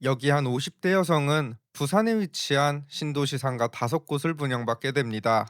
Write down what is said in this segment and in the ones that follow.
여기 한 50대 여성은 부산에 위치한 신도시 상가 5곳을 분양받게 됩니다.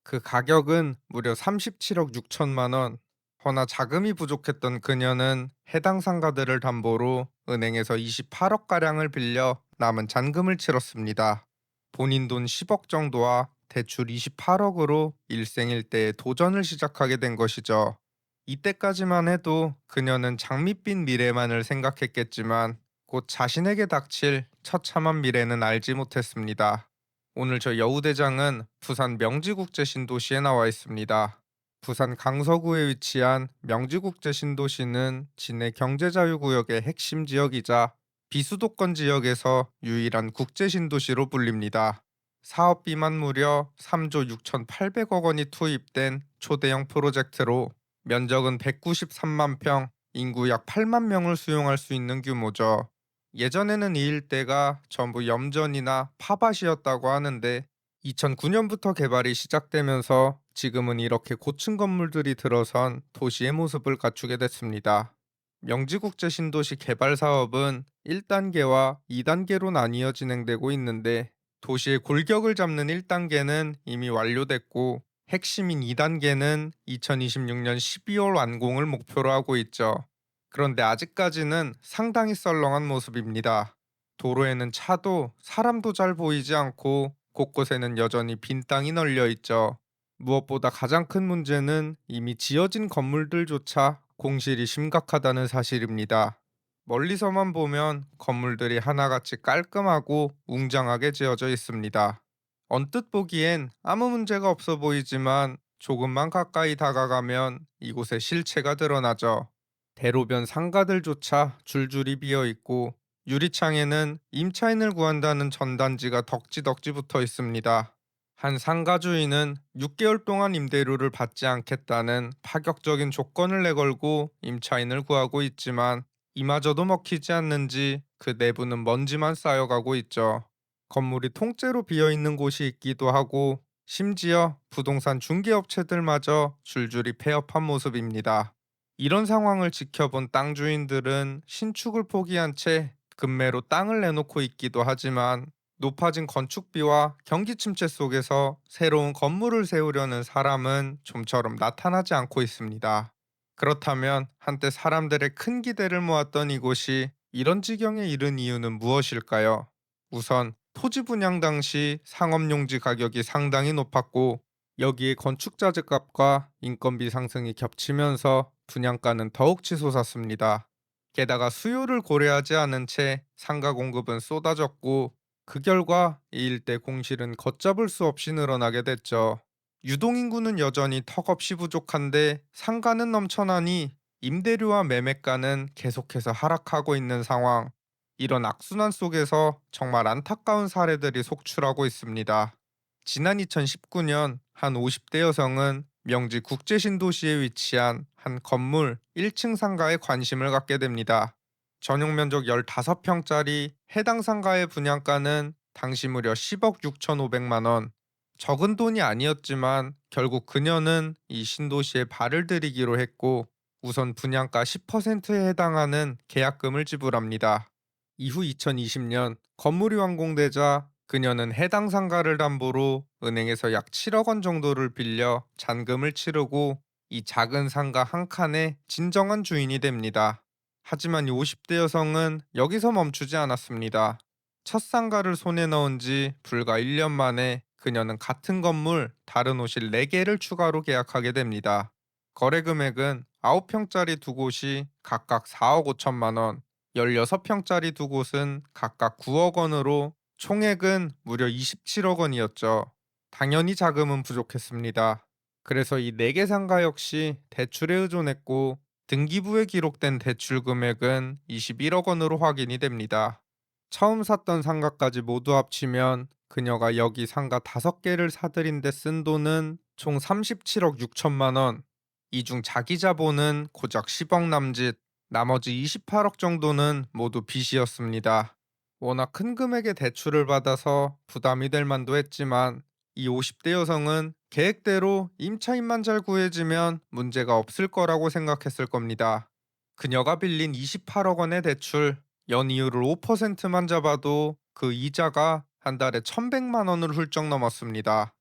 그 가격은 무려 37억 6천만 원. 허나 자금이 부족했던 그녀는 해당 상가들을 담보로 은행에서 28억가량을 빌려 남은 잔금을 치렀습니다. 본인 돈 10억 정도와 대출 28억으로 일생일대의 도전을 시작하게 된 것이죠. 이때까지만 해도 그녀는 장밋빛 미래만을 생각했겠지만 곧 자신에게 닥칠 처참한 미래는 알지 못했습니다. 오늘 저 여우대장은 부산 명지국제신도시에 나와 있습니다. 부산 강서구에 위치한 명지국제신도시는 진해 경제자유구역의 핵심 지역이자 비수도권 지역에서 유일한 국제신도시로 불립니다. 사업비만 무려 3조 6,800억 원이 투입된 초대형 프로젝트로 면적은 193만 평, 인구 약 8만 명을 수용할 수 있는 규모죠. 예전에는 이 일대가 전부 염전이나 팝밭이었다고 하는데 2009년부터 개발이 시작되면서 지금은 이렇게 고층 건물들이 들어선 도시의 모습을 갖추게 됐습니다. 명지국제 신도시 개발 사업은 1단계와 2단계로 나뉘어 진행되고 있는데 도시의 골격을 잡는 1단계는 이미 완료됐고 핵심인 2단계는 2026년 12월 완공을 목표로 하고 있죠. 그런데 아직까지는 상당히 썰렁한 모습입니다. 도로에는 차도 사람도 잘 보이지 않고 곳곳에는 여전히 빈 땅이 널려 있죠. 무엇보다 가장 큰 문제는 이미 지어진 건물들조차 공실이 심각하다는 사실입니다. 멀리서만 보면 건물들이 하나같이 깔끔하고 웅장하게 지어져 있습니다. 언뜻 보기엔 아무 문제가 없어 보이지만 조금만 가까이 다가가면 이곳의 실체가 드러나죠. 대로변 상가들조차 줄줄이 비어 있고 유리창에는 임차인을 구한다는 전단지가 덕지덕지 붙어 있습니다. 한 상가 주인은 6개월 동안 임대료를 받지 않겠다는 파격적인 조건을 내걸고 임차인을 구하고 있지만 이마저도 먹히지 않는지 그 내부는 먼지만 쌓여가고 있죠. 건물이 통째로 비어 있는 곳이 있기도 하고 심지어 부동산 중개업체들마저 줄줄이 폐업한 모습입니다. 이런 상황을 지켜본 땅 주인들은 신축을 포기한 채 급매로 땅을 내놓고 있기도 하지만 높아진 건축비와 경기 침체 속에서 새로운 건물을 세우려는 사람은 좀처럼 나타나지 않고 있습니다. 그렇다면 한때 사람들의 큰 기대를 모았던 이곳이 이런 지경에 이른 이유는 무엇일까요? 우선 토지 분양 당시 상업용지 가격이 상당히 높았고 여기에 건축자재 값과 인건비 상승이 겹치면서 분양가는 더욱 치솟았습니다. 게다가 수요를 고려하지 않은 채 상가 공급은 쏟아졌고 그 결과 이 일대 공실은 걷잡을 수 없이 늘어나게 됐죠. 유동인구는 여전히 턱없이 부족한데 상가는 넘쳐나니 임대료와 매매가는 계속해서 하락하고 있는 상황. 이런 악순환 속에서 정말 안타까운 사례들이 속출하고 있습니다. 지난 2019년 한 50대 여성은 명지 국제신도시에 위치한 한 건물 1층 상가에 관심을 갖게 됩니다. 전용 면적 15평짜리 해당 상가의 분양가는 당시 무려 10억 6,500만 원. 적은 돈이 아니었지만 결국 그녀는 이 신도시에 발을 들이기로 했고 우선 분양가 10%에 해당하는 계약금을 지불합니다. 이후 2020년 건물이 완공되자 그녀는 해당 상가를 담보로 은행에서 약 7억 원 정도를 빌려 잔금을 치르고 이 작은 상가 한 칸의 진정한 주인이 됩니다. 하지만 이 50대 여성은 여기서 멈추지 않았습니다. 첫 상가를 손에 넣은 지 불과 1년 만에 그녀는 같은 건물 다른 호실 4개를 추가로 계약하게 됩니다. 거래 금액은 9평짜리 두 곳이 각각 4억 5천만 원, 16평짜리 두 곳은 각각 9억 원으로 총액은 무려 27억 원이었죠. 당연히 자금은 부족했습니다. 그래서 이 4개 상가 역시 대출에 의존했고 등기부에 기록된 대출 금액은 21억 원으로 확인이 됩니다. 처음 샀던 상가까지 모두 합치면 그녀가 여기 상가 5개를 사들인 데 쓴 돈은 총 37억 6천만 원. 이 중 자기 자본은 고작 10억 남짓, 나머지 28억 정도는 모두 빚이었습니다. 워낙 큰 금액의 대출을 받아서 부담이 될 만도 했지만 이 50대 여성은 계획대로 임차인만 잘 구해지면 문제가 없을 거라고 생각했을 겁니다. 그녀가 빌린 28억 원의 대출, 연이율을 5%만 잡아도 그 이자가 한 달에 1,100만 원을 훌쩍 넘었습니다.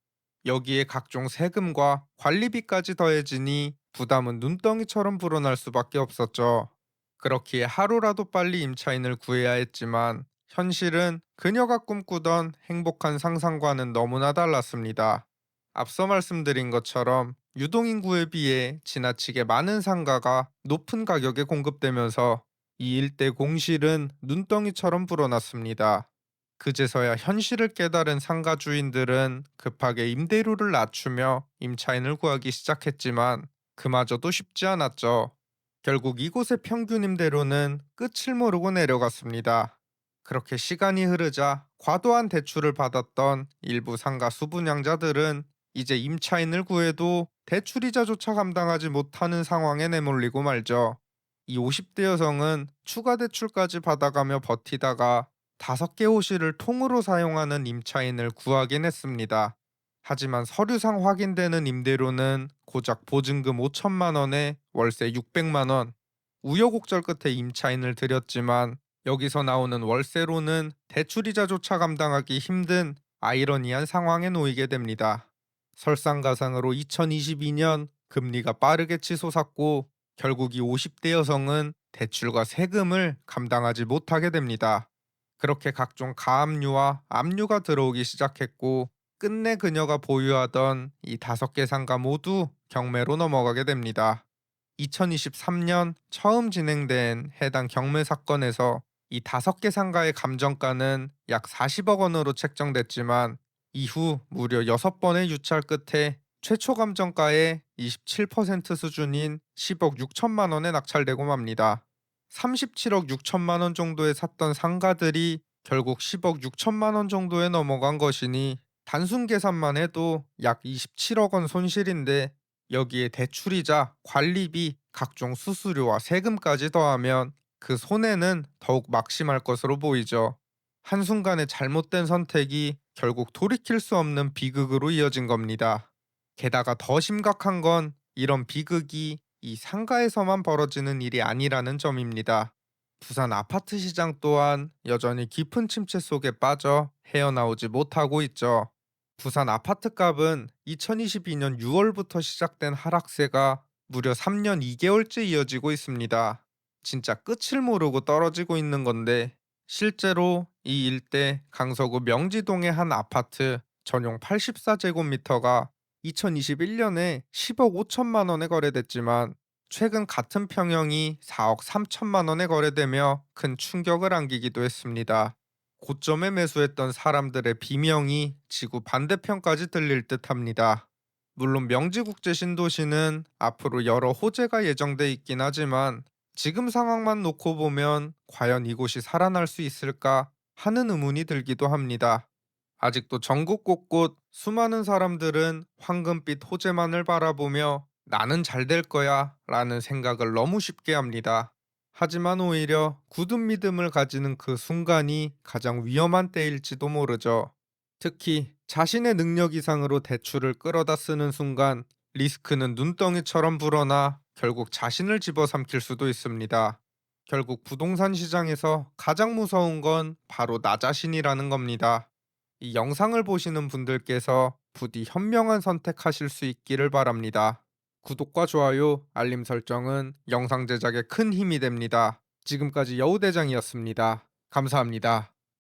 여기에 각종 세금과 관리비까지 더해지니 부담은 눈덩이처럼 불어날 수밖에 없었죠. 그렇기에 하루라도 빨리 임차인을 구해야 했지만 현실은 그녀가 꿈꾸던 행복한 상상과는 너무나 달랐습니다. 앞서 말씀드린 것처럼 유동인구에 비해 지나치게 많은 상가가 높은 가격에 공급되면서 이 일대 공실은 눈덩이처럼 불어났습니다. 그제서야 현실을 깨달은 상가 주인들은 급하게 임대료를 낮추며 임차인을 구하기 시작했지만 그마저도 쉽지 않았죠. 결국 이곳의 평균 임대료는 끝을 모르고 내려갔습니다. 그렇게 시간이 흐르자 과도한 대출을 받았던 일부 상가 수분양자들은 이제 임차인을 구해도 대출이자조차 감당하지 못하는 상황에 내몰리고 말죠. 이 50대 여성은 추가 대출까지 받아가며 버티다가 5개 호실을 통으로 사용하는 임차인을 구하긴 했습니다. 하지만 서류상 확인되는 임대료는 고작 보증금 5천만 원에 월세 600만 원. 우여곡절 끝에 임차인을 들였지만 여기서 나오는 월세로는 대출이자조차 감당하기 힘든 아이러니한 상황에 놓이게 됩니다. 설상가상으로 2022년 금리가 빠르게 치솟았고 결국 이 50대 여성은 대출과 세금을 감당하지 못하게 됩니다. 그렇게 각종 가압류와 압류가 들어오기 시작했고 끝내 그녀가 보유하던 이 5개 상가 모두 경매로 넘어가게 됩니다. 2023년 처음 진행된 해당 경매 사건에서 이 5개 상가의 감정가는 약 40억 원으로 책정됐지만 이후 무려 6번의 유찰 끝에 최초 감정가의 27% 수준인 10억 6천만 원에 낙찰되고 맙니다. 37억 6천만 원 정도에 샀던 상가들이 결국 10억 6천만 원 정도에 넘어간 것이니 단순 계산만 해도 약 27억 원 손실인데 여기에 대출이자 관리비, 각종 수수료와 세금까지 더하면 그 손해는 더욱 막심할 것으로 보이죠. 한순간의 잘못된 선택이 결국 돌이킬 수 없는 비극으로 이어진 겁니다. 게다가 더 심각한 건 이런 비극이 이 상가에서만 벌어지는 일이 아니라는 점입니다. 부산 아파트 시장 또한 여전히 깊은 침체 속에 빠져 헤어나오지 못하고 있죠. 부산 아파트 값은 2022년 6월부터 시작된 하락세가 무려 3년 2개월째 이어지고 있습니다. 진짜 끝을 모르고 떨어지고 있는 건데 실제로 이 일대 강서구 명지동의 한 아파트 전용 84제곱미터가 2021년에 10억 5천만 원에 거래됐지만 최근 같은 평형이 4억 3천만 원에 거래되며 큰 충격을 안기기도 했습니다. 고점에 매수했던 사람들의 비명이 지구 반대편까지 들릴 듯합니다. 물론 명지국제 신도시는 앞으로 여러 호재가 예정돼 있긴 하지만 지금 상황만 놓고 보면 과연 이곳이 살아날 수 있을까 하는 의문이 들기도 합니다. 아직도 전국 곳곳 수많은 사람들은 황금빛 호재만을 바라보며 나는 잘 될 거야 라는 생각을 너무 쉽게 합니다. 하지만 오히려 굳은 믿음을 가지는 그 순간이 가장 위험한 때일지도 모르죠. 특히 자신의 능력 이상으로 대출을 끌어다 쓰는 순간 리스크는 눈덩이처럼 불어나 결국 자신을 집어삼킬 수도 있습니다. 결국 부동산 시장에서 가장 무서운 건 바로 나 자신이라는 겁니다. 이 영상을 보시는 분들께서 부디 현명한 선택하실 수 있기를 바랍니다. 구독과 좋아요, 알림 설정은 영상 제작에 큰 힘이 됩니다. 지금까지 여우대장이었습니다. 감사합니다.